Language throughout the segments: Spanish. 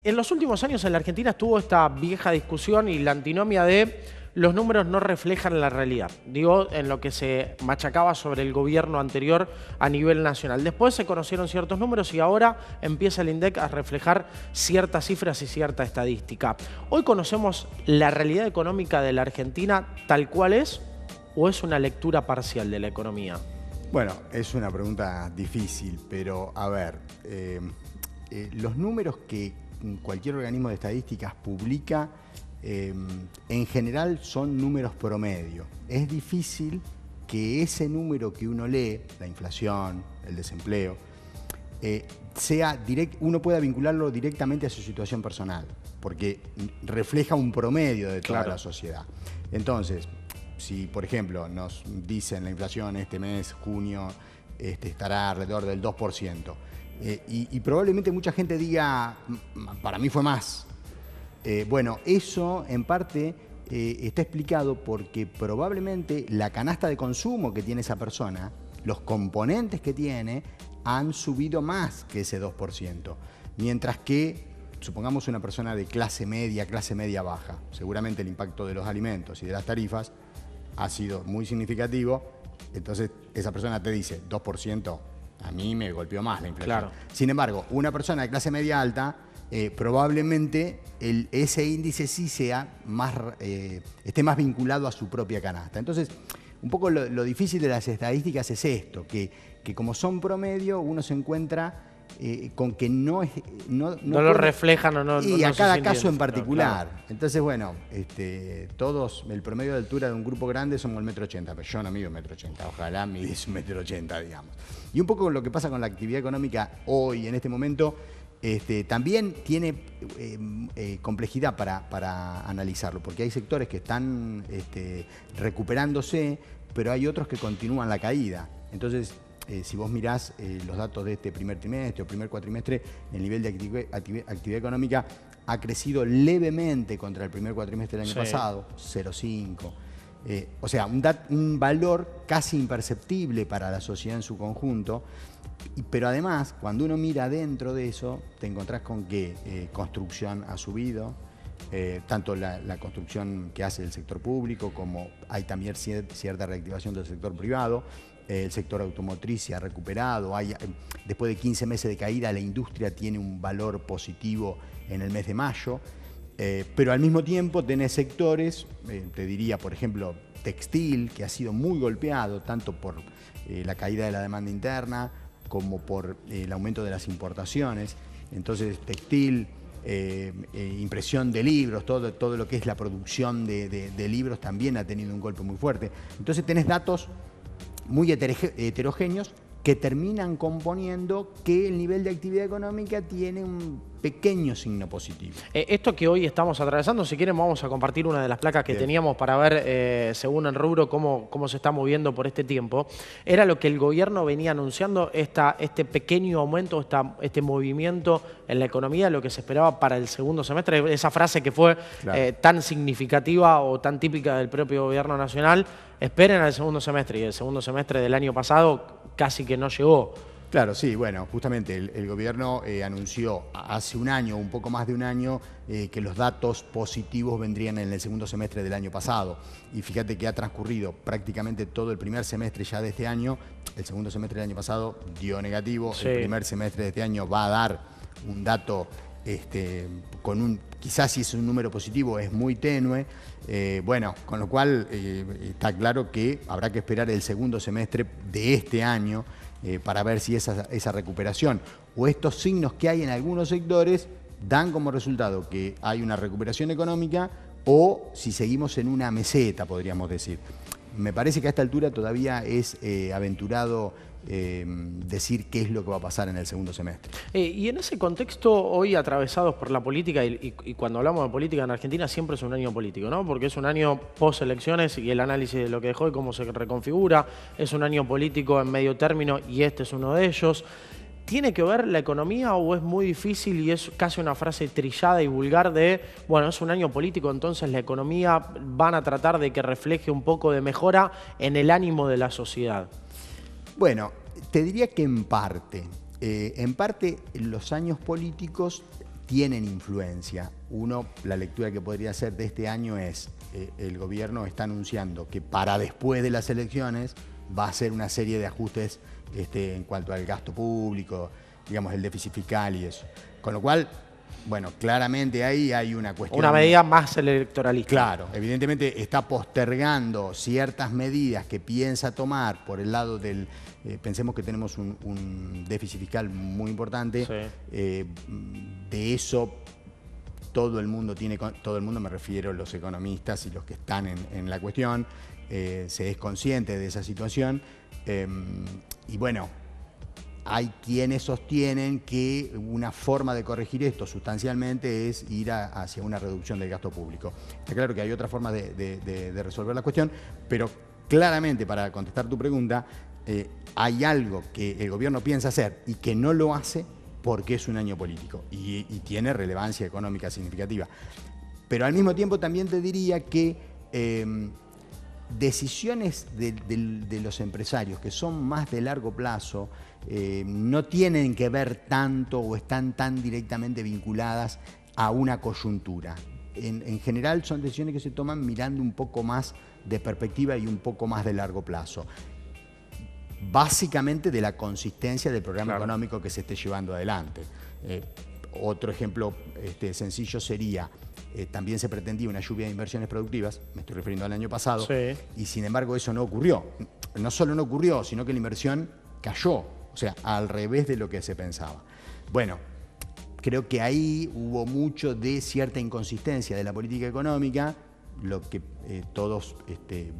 En los últimos años en la Argentina estuvo esta vieja discusión y la antinomia de los números no reflejan la realidad. Digo, en lo que se machacaba sobre el gobierno anterior a nivel nacional. Después se conocieron ciertos números y ahora empieza el INDEC a reflejar ciertas cifras y cierta estadística. ¿Hoy conocemos la realidad económica de la Argentina tal cual es o es una lectura parcial de la economía? Bueno, es una pregunta difícil, pero a ver, los números que cualquier organismo de estadísticas publica en general son números promedio. Es difícil que ese número que uno lee, la inflación, el desempleo, uno pueda vincularlo directamente a su situación personal, porque refleja un promedio de toda la sociedad. Entonces, si por ejemplo nos dicen la inflación este mes, junio, estará alrededor del 2%, y probablemente mucha gente diga, para mí fue más. Bueno, eso en parte está explicado porque probablemente la canasta de consumo que tiene esa persona, los componentes que tiene, han subido más que ese 2%. Mientras que, supongamos una persona de clase media baja, seguramente el impacto de los alimentos y de las tarifas ha sido muy significativo, entonces esa persona te dice, 2%, a mí me golpeó más la inflación. Claro. Sin embargo, una persona de clase media alta, probablemente ese índice sí sea más, esté más vinculado a su propia canasta. Entonces, un poco lo difícil de las estadísticas es esto, que como son promedio, uno se encuentra con que no lo reflejan o no. Y no a cada caso en particular. Claro. Entonces, bueno, todos, el promedio de altura de un grupo grande somos el 1,80 m, pero yo no mido 1,80 m, ojalá midiese 1,80 m, digamos. Y un poco lo que pasa con la actividad económica hoy, en este momento, también tiene complejidad para analizarlo, porque hay sectores que están recuperándose, pero hay otros que continúan la caída. Entonces, si vos mirás los datos de este primer trimestre o primer cuatrimestre, el nivel de actividad económica ha crecido levemente contra el primer cuatrimestre del año pasado, 0,5. O sea, un valor casi imperceptible para la sociedad en su conjunto. Pero además, cuando uno mira dentro de eso, te encontrás con que construcción ha subido, tanto la construcción que hace el sector público, como hay también cierta reactivación del sector privado. El sector automotriz se ha recuperado. Después de 15 meses de caída, la industria tiene un valor positivo en el mes de mayo. Pero al mismo tiempo tenés sectores, te diría, por ejemplo, textil, que ha sido muy golpeado, tanto por la caída de la demanda interna, como por el aumento de las importaciones. Entonces, textil, impresión de libros, todo lo que es la producción de libros también ha tenido un golpe muy fuerte. Entonces tenés datos muy heterogéneos que terminan componiendo que el nivel de actividad económica tiene un pequeño signo positivo. Esto que hoy estamos atravesando, si quieren vamos a compartir una de las placas que teníamos para ver, según el rubro, cómo se está moviendo por este tiempo. Era lo que el gobierno venía anunciando, este pequeño aumento, este movimiento en la economía, lo que se esperaba para el segundo semestre. Esa frase que fue tan significativa o tan típica del propio gobierno nacional, esperen al segundo semestre, y el segundo semestre del año pasado casi que no llegó. Claro, sí, bueno, justamente el gobierno anunció hace un año, un poco más de un año, que los datos positivos vendrían en el segundo semestre del año pasado. Y fíjate que ha transcurrido prácticamente todo el primer semestre ya de este año. El segundo semestre del año pasado dio negativo. Sí. El primer semestre de este año va a dar un dato quizás si es un número positivo es muy tenue. Bueno, con lo cual está claro que habrá que esperar el segundo semestre de este año para ver si esa recuperación o estos signos que hay en algunos sectores dan como resultado que hay una recuperación económica o si seguimos en una meseta, podríamos decir. Me parece que a esta altura todavía es aventurado decir qué es lo que va a pasar en el segundo semestre. Y en ese contexto, hoy atravesados por la política, y cuando hablamos de política en Argentina siempre es un año político, ¿no? Porque es un año post-elecciones y el análisis de lo que dejó y cómo se reconfigura, es un año político en medio término y este es uno de ellos. ¿Tiene que ver la economía o es muy difícil y es casi una frase trillada y vulgar de, bueno, es un año político, entonces la economía van a tratar de que refleje un poco de mejora en el ánimo de la sociedad? Bueno, te diría que en parte los años políticos tienen influencia. Uno, la lectura que podría hacer de este año es, el gobierno está anunciando que para después de las elecciones va a hacer una serie de ajustes en cuanto al gasto público, digamos, el déficit fiscal y eso. Con lo cual, bueno, claramente ahí hay una cuestión... Una medida más electoralista. Claro, evidentemente está postergando ciertas medidas que piensa tomar por el lado del... pensemos que tenemos un déficit fiscal muy importante. Sí. De eso todo el mundo me refiero a los economistas y los que están en la cuestión, se es consciente de esa situación. Y bueno, hay quienes sostienen que una forma de corregir esto sustancialmente es ir hacia una reducción del gasto público. Está claro que hay otras formas de resolver la cuestión, pero claramente, para contestar tu pregunta, hay algo que el gobierno piensa hacer y que no lo hace porque es un año político y tiene relevancia económica significativa. Pero al mismo tiempo también te diría que decisiones de los empresarios que son más de largo plazo no tienen que ver tanto o están tan directamente vinculadas a una coyuntura. En general son decisiones que se toman mirando un poco más de perspectiva y un poco más de largo plazo. Básicamente de la consistencia del programa económico que se esté llevando adelante. Otro ejemplo sencillo sería, también se pretendía una lluvia de inversiones productivas, me estoy refiriendo al año pasado, sí. Y sin embargo eso no ocurrió. No solo no ocurrió, sino que la inversión cayó, o sea, al revés de lo que se pensaba. Bueno, creo que ahí hubo mucho de cierta inconsistencia de la política económica, lo que todos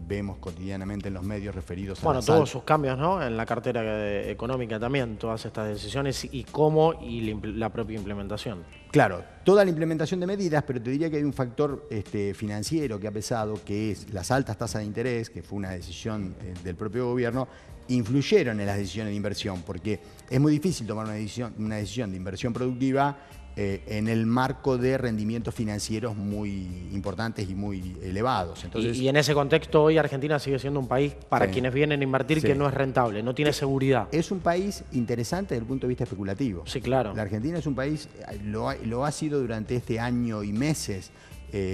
vemos cotidianamente en los medios referidos a... Bueno, todos sus cambios, ¿no? En la cartera económica también, todas estas decisiones y cómo y la propia implementación. Claro, toda la implementación de medidas, pero te diría que hay un factor financiero que ha pesado, que es las altas tasas de interés, que fue una decisión del propio gobierno, influyeron en las decisiones de inversión, porque es muy difícil tomar una decisión de inversión productiva en el marco de rendimientos financieros muy importantes y muy elevados. Entonces, y en ese contexto hoy Argentina sigue siendo un país para sí. Quienes vienen a invertir sí. Que no es rentable, no tiene seguridad. Es un país interesante desde el punto de vista especulativo. Sí, claro. La Argentina es un país, lo ha sido durante este año y meses,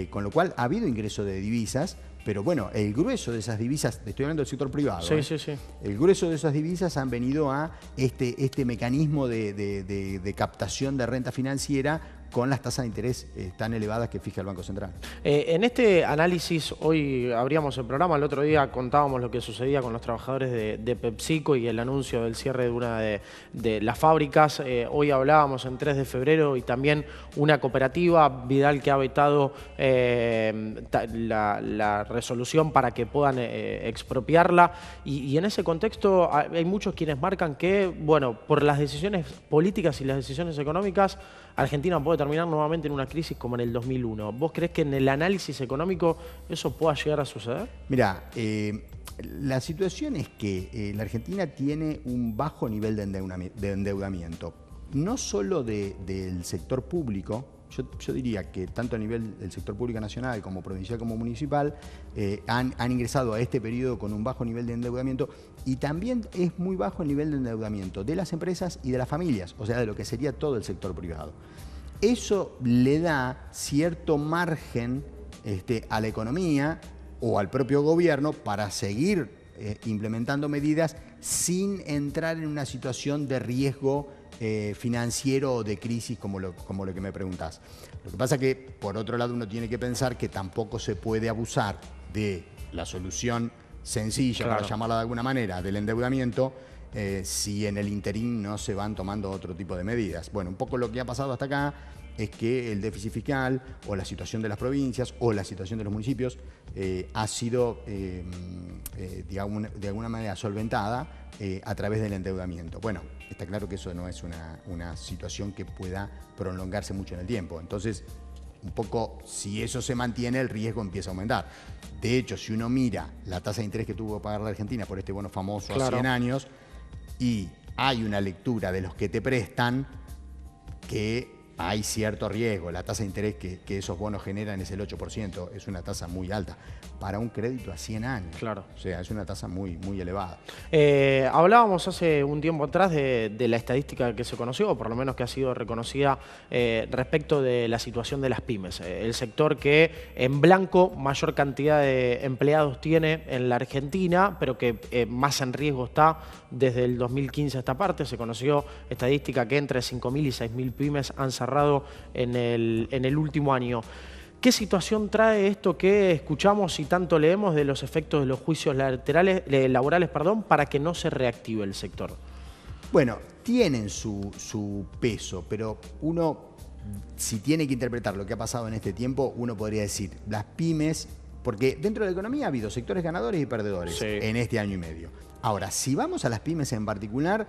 con lo cual ha habido ingreso de divisas, pero bueno, el grueso de esas divisas, estoy hablando del sector privado, sí, sí, sí. El grueso de esas divisas han venido a este mecanismo de captación de renta financiera con las tasas de interés tan elevadas que fija el Banco Central. En este análisis, hoy abríamos el programa, el otro día contábamos lo que sucedía con los trabajadores de PepsiCo y el anuncio del cierre de una de las fábricas. Hoy hablábamos en 3 de febrero y también una cooperativa, Vidal, que ha vetado la resolución para que puedan expropiarla. Y en ese contexto hay muchos quienes marcan que, bueno, por las decisiones políticas y las decisiones económicas, Argentina puede terminar nuevamente en una crisis como en el 2001. ¿Vos creés que en el análisis económico eso pueda llegar a suceder? Mirá, la situación es que la Argentina tiene un bajo nivel de endeudamiento, no solo del sector público. Yo diría que tanto a nivel del sector público nacional como provincial como municipal han ingresado a este periodo con un bajo nivel de endeudamiento y también es muy bajo el nivel de endeudamiento de las empresas y de las familias, o sea, de lo que sería todo el sector privado. Eso le da cierto margen a la economía o al propio gobierno para seguir implementando medidas sin entrar en una situación de riesgo financiero o de crisis como lo que me preguntás. Lo que pasa es que, por otro lado, uno tiene que pensar que tampoco se puede abusar de la solución sencilla, claro, para llamarla de alguna manera, del endeudamiento, si en el interín no se van tomando otro tipo de medidas. Bueno, un poco lo que ha pasado hasta acá es que el déficit fiscal o la situación de las provincias o la situación de los municipios ha sido de alguna manera solventada a través del endeudamiento. Bueno, está claro que eso no es una situación que pueda prolongarse mucho en el tiempo. Entonces, un poco, si eso se mantiene, el riesgo empieza a aumentar. De hecho, si uno mira la tasa de interés que tuvo que pagar la Argentina por este bono famoso, claro, a 100 años, y hay una lectura de los que te prestan que hay cierto riesgo. La tasa de interés que esos bonos generan es el 8%, es una tasa muy alta para un crédito a 100 años. Claro. O sea, es una tasa muy, muy elevada. Hablábamos hace un tiempo atrás de la estadística que se conoció, o por lo menos que ha sido reconocida, respecto de la situación de las pymes. El sector que en blanco mayor cantidad de empleados tiene en la Argentina, pero que más en riesgo está desde el 2015 a esta parte. Se conoció estadística que entre 5.000 y 6.000 pymes han cerrado en el último año. ¿Qué situación trae esto que escuchamos y tanto leemos de los efectos de los juicios laborales, para que no se reactive el sector? Bueno, tienen su peso, pero uno, si tiene que interpretar lo que ha pasado en este tiempo, uno podría decir, las pymes, porque dentro de la economía ha habido sectores ganadores y perdedores en este año y medio. Ahora, si vamos a las pymes en particular,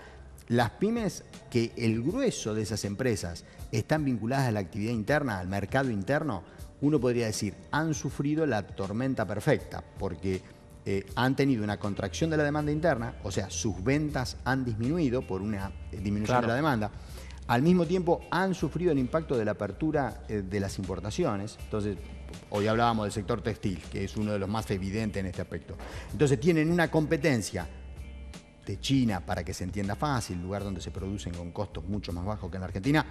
las pymes, que el grueso de esas empresas están vinculadas a la actividad interna, al mercado interno, uno podría decir, han sufrido la tormenta perfecta, porque han tenido una contracción de la demanda interna, o sea, sus ventas han disminuido por una disminución de la demanda. Al mismo tiempo, han sufrido el impacto de la apertura de las importaciones. Entonces, hoy hablábamos del sector textil, que es uno de los más evidentes en este aspecto. Entonces, tienen una competencia de China, para que se entienda fácil, lugar donde se producen con costos mucho más bajos que en la Argentina,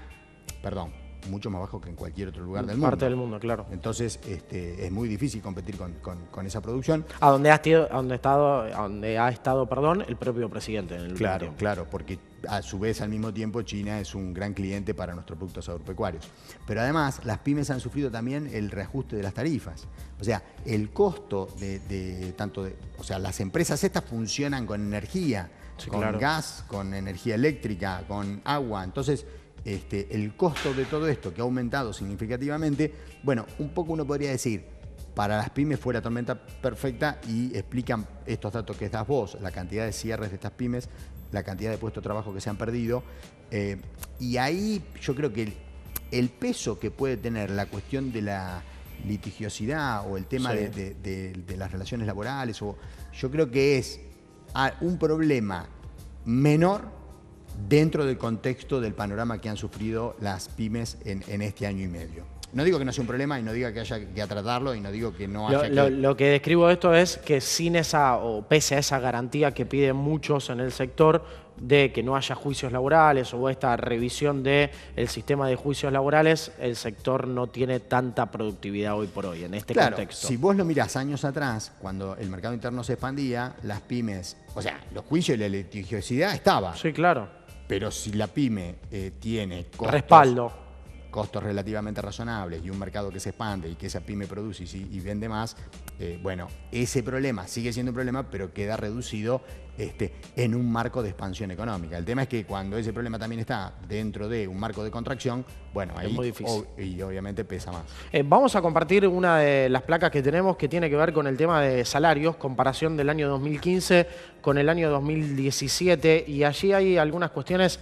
mucho más bajos que en cualquier otro lugar del mundo. Parte del mundo, claro. Entonces, es muy difícil competir con esa producción. A donde ha estado, el propio presidente en el último tiempo. Claro, porque a su vez, al mismo tiempo, China es un gran cliente para nuestros productos agropecuarios. Pero además, las pymes han sufrido también el reajuste de las tarifas. O sea, el costo o sea, las empresas estas funcionan con energía, con gas, con energía eléctrica, con agua. Entonces, el costo de todo esto, que ha aumentado significativamente, bueno, un poco uno podría decir, para las pymes fue la tormenta perfecta, y explican estos datos que das vos, la cantidad de cierres de estas pymes, la cantidad de puestos de trabajo que se han perdido. Y ahí yo creo que el peso que puede tener la cuestión de la litigiosidad o el tema de las relaciones laborales, yo creo que es un problema menor dentro del contexto del panorama que han sufrido las pymes en este año y medio. No digo que no sea un problema y no diga que haya que tratarlo y no digo que no haya que... Lo que describo esto es que sin pese a esa garantía que piden muchos en el sector de que no haya juicios laborales o esta revisión del sistema de juicios laborales, el sector no tiene tanta productividad hoy por hoy en este contexto. Si vos lo mirás años atrás, cuando el mercado interno se expandía, las pymes, o sea, los juicios y la litigiosidad estaba. Sí, claro. Pero si la pyme tiene costos relativamente razonables y un mercado que se expande y que esa pyme produce y vende más, bueno, ese problema sigue siendo un problema, pero queda reducido en un marco de expansión económica. El tema es que cuando ese problema también está dentro de un marco de contracción, bueno, ahí es muy difícil. Y obviamente pesa más. Vamos a compartir una de las placas que tenemos que tiene que ver con el tema de salarios, comparación del año 2015 con el año 2017, y allí hay algunas cuestiones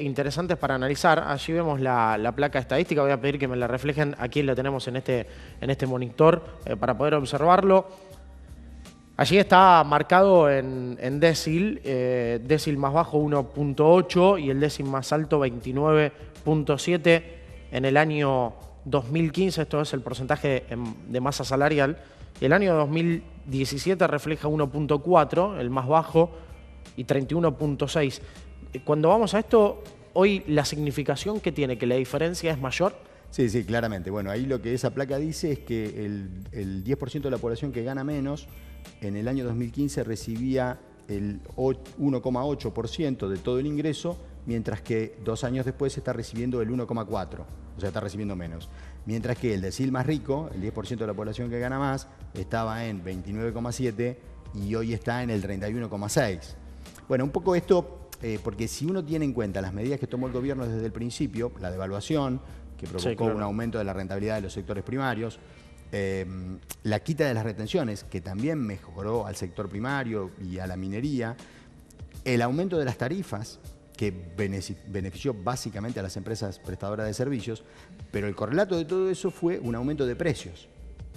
interesantes para analizar. Allí vemos la placa estadística, voy a pedir que me la reflejen, aquí la tenemos en este monitor para poder observarlo. Allí está marcado en décil, décil más bajo 1.8 y el décil más alto 29.7 en el año 2015, esto es el porcentaje de masa salarial. Y el año 2017 refleja 1.4, el más bajo, y 31.6. Cuando vamos a esto, hoy la significación que tiene, que la diferencia es mayor. Sí, claramente. Bueno, ahí lo que esa placa dice es que el 10% de la población que gana menos, en el año 2015 recibía el 1,8% de todo el ingreso, mientras que 2 años después está recibiendo el 1,4%, o sea, está recibiendo menos. Mientras que el decil más rico, el 10% de la población que gana más, estaba en 29,7% y hoy está en el 31,6%. Bueno, un poco esto, porque si uno tiene en cuenta las medidas que tomó el gobierno desde el principio, la devaluación, que provocó un aumento de la rentabilidad de los sectores primarios, la quita de las retenciones, que también mejoró al sector primario y a la minería, el aumento de las tarifas, que benefició básicamente a las empresas prestadoras de servicios, pero el correlato de todo eso fue un aumento de precios,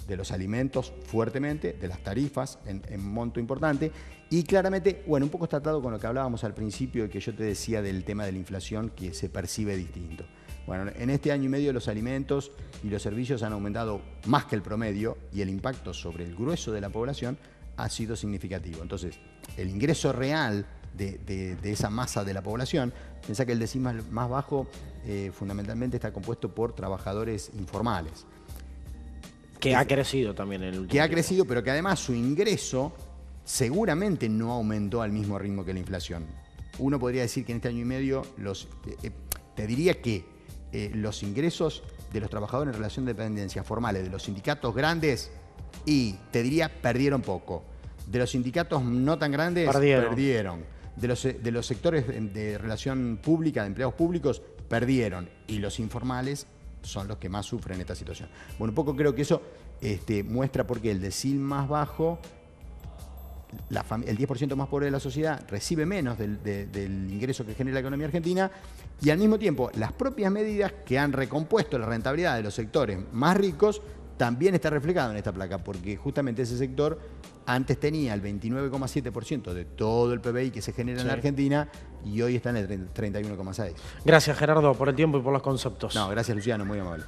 de los alimentos fuertemente, de las tarifas en monto importante, y claramente, bueno, un poco está atado con lo que hablábamos al principio y que yo te decía del tema de la inflación, que se percibe distinto. Bueno, en este año y medio los alimentos y los servicios han aumentado más que el promedio y el impacto sobre el grueso de la población ha sido significativo. Entonces, el ingreso real de esa masa de la población, piensa que el decimal más bajo fundamentalmente está compuesto por trabajadores informales. Que ha crecido también en el último Que ha tiempo. crecido, pero que además su ingreso seguramente no aumentó al mismo ritmo que la inflación. Uno podría decir que en este año y medio, te diría que los ingresos de los trabajadores en relación de dependencia formales de los sindicatos grandes, y te diría, perdieron poco. De los sindicatos no tan grandes, perdieron. De los sectores de relación pública, de empleados públicos, perdieron. Y los informales son los que más sufren esta situación. Bueno, un poco creo que eso muestra por qué el decil más bajo, el 10% más pobre de la sociedad, recibe menos del ingreso que genera la economía argentina, y al mismo tiempo las propias medidas que han recompuesto la rentabilidad de los sectores más ricos también está reflejado en esta placa, porque justamente ese sector antes tenía el 29,7% de todo el PBI que se genera en la Argentina y hoy está en el 31,6%. Gracias, Gerardo, por el tiempo y por los conceptos. No, gracias, Luciano, muy amable.